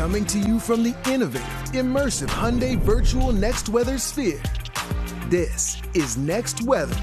Coming to you from the innovative, immersive Hyundai Virtual Next Weather Sphere. This is Next Weather.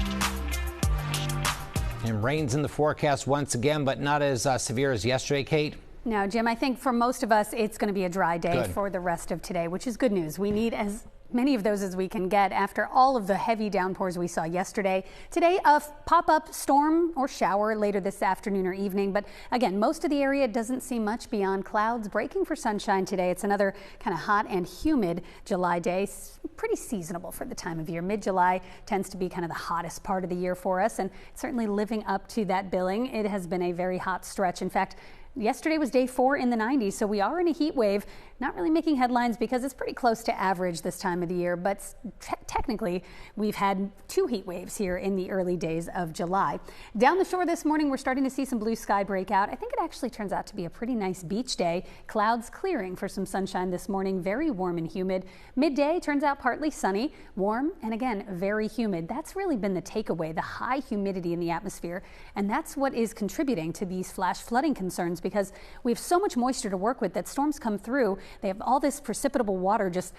And rain's in the forecast once again, but not as severe as yesterday, Kate. No, Jim, I think for most of us, it's going to be a dry day Good. for the rest of today, which is good news. We need as many of those as we can get after all of the heavy downpours we saw yesterday. Today, a pop-up storm or shower later this afternoon or evening. But again, most of the area doesn't see much beyond clouds. Breaking for sunshine today. It's another kind of hot and humid July day. Pretty seasonable for the time of year. Mid-July tends to be kind of the hottest part of the year for us, and certainly living up to that billing. It has been a very hot stretch. In fact, yesterday was day 4 in the 90s, so we are in a heat wave. Not really making headlines because it's pretty close to average this time of the year, but technically we've had 2 heat waves here in the early days of July. Down the shore this morning, we're starting to see some blue sky break out. I think it actually turns out to be a pretty nice beach day. Clouds clearing for some sunshine this morning. Very warm and humid. Midday turns out partly sunny, warm, and again, very humid. That's really been the takeaway, the high humidity in the atmosphere, and that's what is contributing to these flash flooding concerns, because we have so much moisture to work with that storms come through. They have all this precipitable water just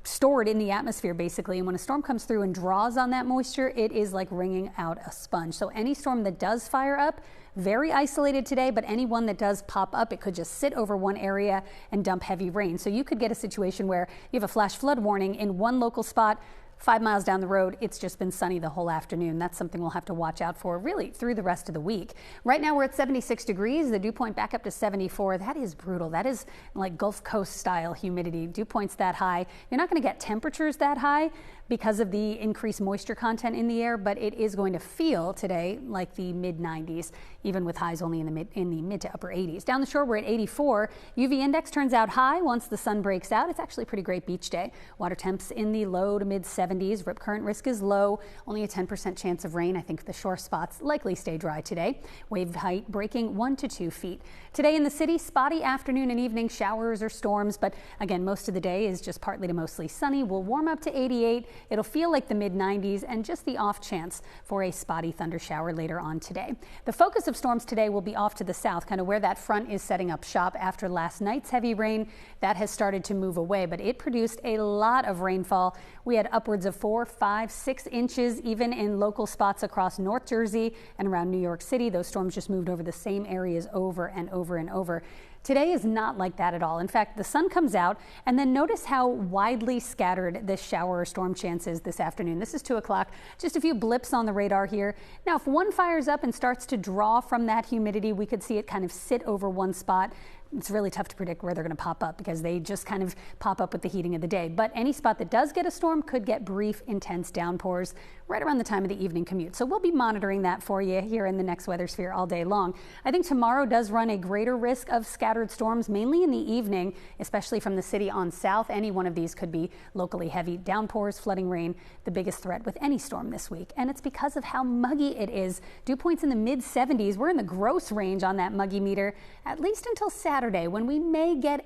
stored in the atmosphere, basically. And when a storm comes through and draws on that moisture, it is like wringing out a sponge. So any storm that does fire up, very isolated today, but any one that does pop up, it could just sit over one area and dump heavy rain. So you could get a situation where you have a flash flood warning in one local spot. 5 miles down the road, it's just been sunny the whole afternoon. That's something we'll have to watch out for really through the rest of the week. Right now we're at 76 degrees, the dew point back up to 74. That is brutal. That is like Gulf Coast style humidity. Dew points that high. You're not going to get temperatures that high because of the increased moisture content in the air, but it is going to feel today like the mid 90s, even with highs only in the mid to upper 80s. Down the shore, we're at 84. UV index turns out high once the sun breaks out. It's actually a pretty great beach day. Water temps in the low to mid 70s. Rip current risk is low. Only a 10% chance of rain. I think the shore spots likely stay dry today. Wave height breaking 1 to 2 feet. Today in the city, spotty afternoon and evening showers or storms, but again, most of the day is just partly to mostly sunny. We'll warm up to 88. It'll feel like the mid 90s and just the off chance for a spotty thunder shower later on today. The focus of storms today will be off to the south, kind of where that front is setting up shop after last night's heavy rain. That has started to move away, but it produced a lot of rainfall. We had upwards of 4, 5, 6 inches, even in local spots across North Jersey and around New York City. Those storms just moved over the same areas over and over and over. Today is not like that at all. In fact, the sun comes out, and then notice how widely scattered this shower or storm chance is this afternoon. This is 2 o'clock. Just a few blips on the radar here. Now, if one fires up and starts to draw from that humidity, we could see it kind of sit over one spot. It's really tough to predict where they're going to pop up because they just kind of pop up with the heating of the day. But any spot that does get a storm could get brief, intense downpours right around the time of the evening commute. So we'll be monitoring that for you here in the Next Weather Sphere all day long. I think tomorrow does run a greater risk of scattered storms, mainly in the evening, especially from the city on south. Any one of these could be locally heavy downpours, flooding rain, the biggest threat with any storm this week. And it's because of how muggy it is. Dew points in the mid 70s. We're in the gross range on that muggy meter, at least until Saturday, when we may get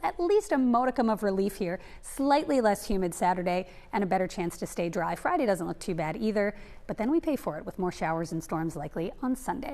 at least a modicum of relief here. Slightly less humid Saturday and a better chance to stay dry. Friday doesn't look too bad either, but then we pay for it with more showers and storms likely on Sunday.